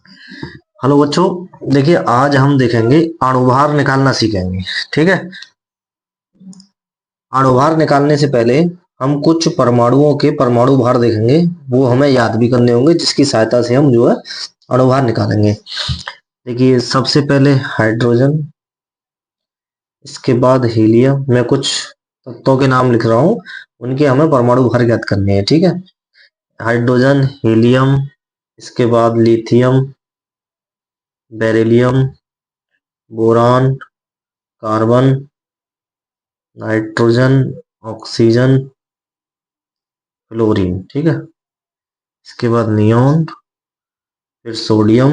Hello बच्चों, देखिए आज हम देखेंगे अणुभार निकालना सीखेंगे। ठीक है। अणुभार निकालने से पहले हम कुछ परमाणुओं के परमाणु भार देखेंगे। वो हमें याद भी करने होंगे, जिसकी सहायता से हम जो है अणुभार निकालेंगे। देखिए सबसे पहले हाइड्रोजन, इसके बाद हीलियम। मैं कुछ तत्वों के नाम लिख रहा हूँ, उनके हमें परमाणु भार ज्ञात करने हैं। ठीक है। हाइड्रोजन, हीलियम, इसके बाद lithium, beryllium, boron, carbon, nitrogen, oxygen, fluorine. ठीक है। इसके बाद नियोन, फिर sodium,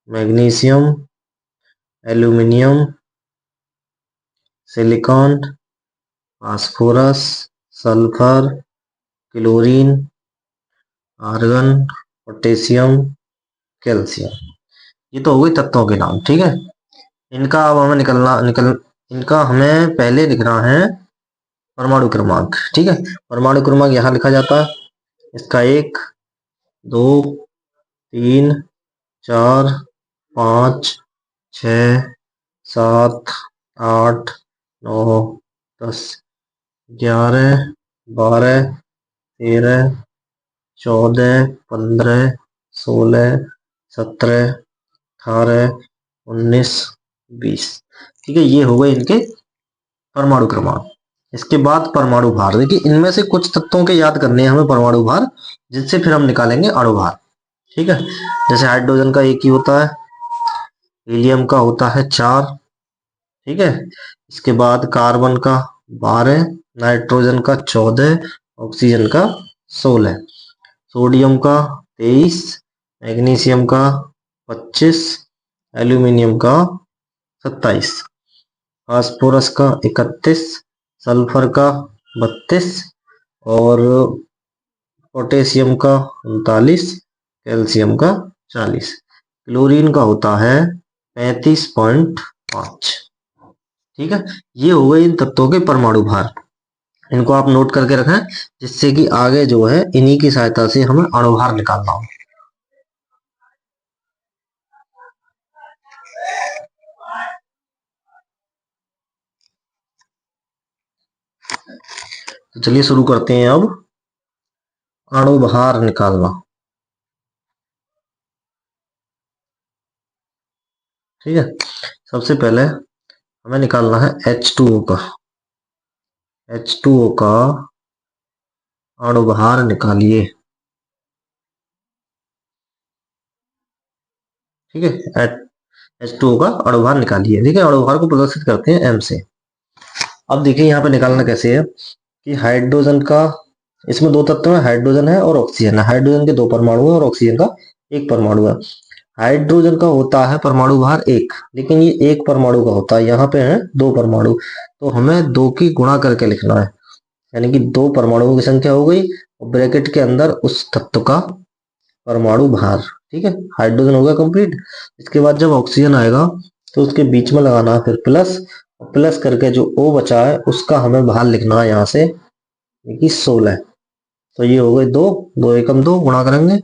magnesium, aluminium, silicon, phosphorus, sulphur, chlorine, argon, potassium, calcium. ये तो हो गई तत्वों के नाम। ठीक है। इनका अब हमें इनका हमें पहले लिखना है परमाणु क्रमांक। ठीक है। परमाणु क्रमांक यहाँ लिखा जाता है। इसका 1, 2, 3, 4, 5, 6, 7, 8, 9, 10, 11, 12, 13, 14, 15, 16, 17, 18, 19, 20। ठीक है। ये हो गए इनके परमाणु क्रमांक। इसके बाद परमाणु भार। देखिए इनमें से कुछ तत्वों के याद करने हैं हमें परमाणु भार, जिससे फिर हम निकालेंगे अणु भार। ठीक है। जैसे हाइड्रोजन का 1 ही होता है, हीलियम का होता है 4। ठीक है। इसके बाद कार्बन का 12, नाइट्रोजन का 14, ऑक्सीजन का 16, सोडियम का 23, मैग्नीशियम का 25, एल्यूमिनियम का 27, फास्फोरस का 31, सल्फर का 32 और पोटेशियम का 39, कैल्शियम का 40। क्लोरीन का होता है 35.5। ठीक है। ये हो गए इन तत्वों के परमाणु भार। इनको आप नोट करके रखें, जिससे कि आगे जो है इन्हीं की सहायता से हमें अणुभार निकालना हो। तो चलिए शुरू करते हैं अब अणुभार निकालना। ठीक है। सबसे पहले हमें निकालना है H2O का। H2O का अणुभार निकालिए। ठीक है। H2O का अणुभार निकालिए। ठीक है। अणुभार को प्रदर्शित करते हैं M से। अब देखिए यहाँ पे निकालना कैसे है कि हाइड्रोजन का, इसमें दो तत्व है, हाइड्रोजन है और ऑक्सीजन है। हाइड्रोजन के 2 परमाणु है और ऑक्सीजन का 1 परमाणु है। हाइड्रोजन का होता है परमाणु भार 1, लेकिन ये 1 परमाणु का होता है। यहाँ पे है 2 परमाणु, तो हमें 2 की गुणा करके लिखना है, यानी कि 2 परमाणुओं की संख्या हो गई और ब्रैकेट के अंदर उस तत्व का परमाणु भार। ठीक है। हाइड्रोजन हो गया कंप्लीट। इसके बाद जब ऑक्सीजन आएगा तो उसके बीच में लगाना है फिर प्लस, और प्लस करके जो O बचा है उसका हमें भार लिखना है यहाँ से, कि 16। तो ये हो गए 2, 2 एकम 2, गुणा करेंगे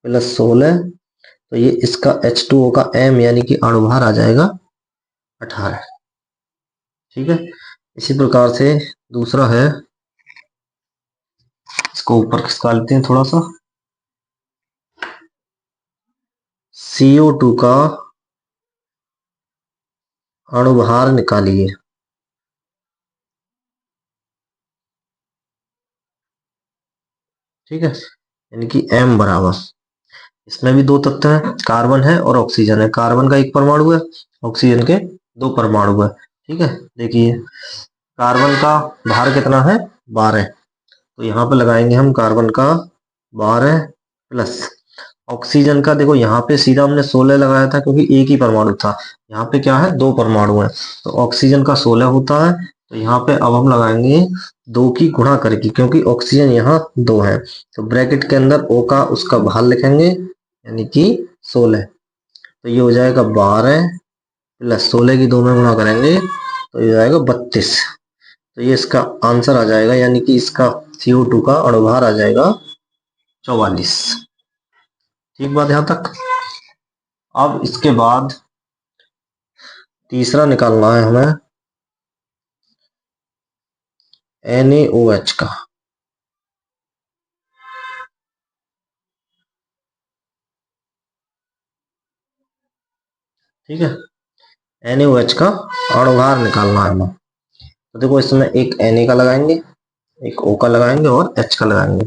प्लस 16। तो ये इसका H2O का M यानी कि अणुभार आ जाएगा 18। ठीक है। इसी प्रकार से दूसरा है, इसको ऊपर खिसका लेते हैं थोड़ा सा। CO2 का अणुभार निकालिए। ठीक है। यानी कि M बराबर, इसमें भी 2 तत्व हैं, कार्बन है और ऑक्सीजन है। कार्बन का 1 परमाणु है, ऑक्सीजन के 2 परमाणु है। ठीक है। देखिए कार्बन का भार कितना है, 12। तो यहाँ पे लगाएंगे हम कार्बन का 12 प्लस ऑक्सीजन का। देखो यहाँ पे सीधा हमने 16 लगाया था, क्योंकि 1 ही परमाणु था। यहाँ पे क्या है, 2 परमाणु है, तो ऑक्सीजन का 16 होता है। तो यहाँ पे अब हम लगाएंगे 2 की गुणा करके, क्योंकि ऑक्सीजन यहाँ 2 है। तो ब्रैकेट के अंदर O का उसका भार लिखेंगे, यानी कि 16। तो ये हो जाएगा 12 प्लस 16 की 2 में गुणा करेंगे तो ये जाएगा 32। तो ये इसका आंसर आ जाएगा, यानी कि इसका CO2 का अणुभार आ जाएगा 44। ठीक बात यहां तक। अब इसके बाद तीसरा निकालना है हमें NaOH का। ठीक है, NaOH का अणुभार निकालना है हमें। तो देखो इसमें एक Na का लगाएंगे, एक O का लगाएंगे और H का लगाएंगे।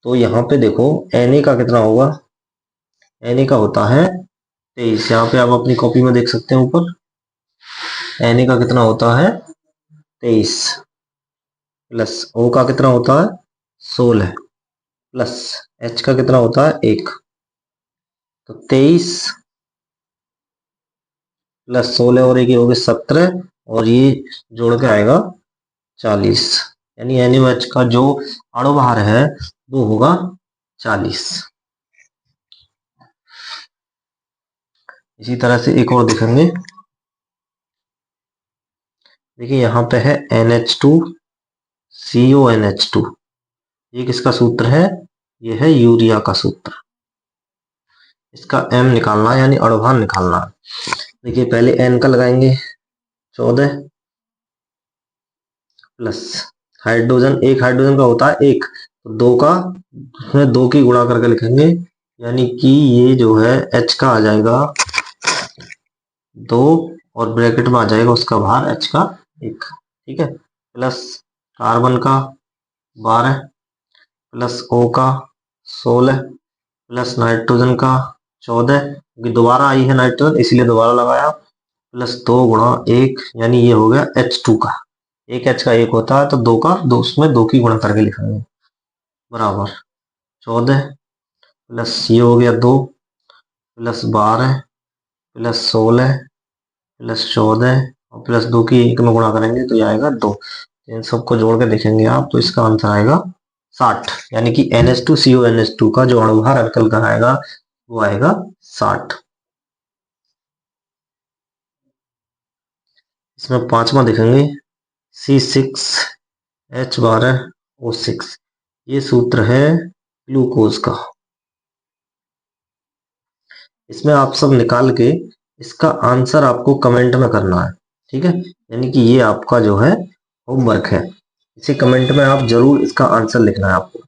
तो यहाँ पे देखो Na का कितना होगा, Na का होता है 23। यहाँ पे आप अपनी कॉपी में देख सकते हैं ऊपर, Na का कितना होता है 23, प्लस O का कितना होता है 16, प्लस H का कितना होता है 1। तो 23 प्लस 16 और 1 हो गए 17, और ये जोड़ के आएगा 40। यानी NaOH का जो अणुभार है वो होगा 40। इसी तरह से एक और देखेंगे। देखिए यहाँ पे है NH2CONH2, ये किसका सूत्र है, ये है यूरिया का सूत्र। इसका M निकालना है यानी अणुभार निकालना है। देखिए पहले N का लगाएंगे 14, प्लस हाइड्रोजन, एक हाइड्रोजन का होता है 1, तो 2 का, उसमें 2 की गुणा करके लिखेंगे, यानी कि ये जो है H का आ जाएगा 2, और ब्रैकेट में आ जाएगा उसका भार H का 1। ठीक है, प्लस कार्बन का 12, प्लस O का 16, प्लस नाइट्रोजन का 14, क्योंकि दोबारा आई है नाइट्रोजन इसलिए दोबारा लगाया, प्लस 2 गुणा 1, यानी ये हो गया H2 का, एक H का 1 होता है तो 2 का 2, उसमें 2 की गुणा करके लिखेंगे, बराबर 14, प्लस ये हो गया 2, प्लस 12, प्लस 16, प्लस 14, और प्लस 2 की 1 में गुणा करेंगे तो ये आएगा 2। इन सबको जोड़ के देखेंगे आप तो इसका आंसर आएगा 60, यानी कि NH2CONH2 का जो अणुभार अल्कल का आएगा वो आएगा 60। इसमें पांचवा देखेंगे C6H12O6, ये सूत्र है ग्लूकोज का। इसमें आप सब निकाल के इसका आंसर आपको कमेंट में करना है। ठीक है, यानी कि ये आपका जो है होमवर्क है, इसे कमेंट में आप जरूर इसका आंसर लिखना है आपको।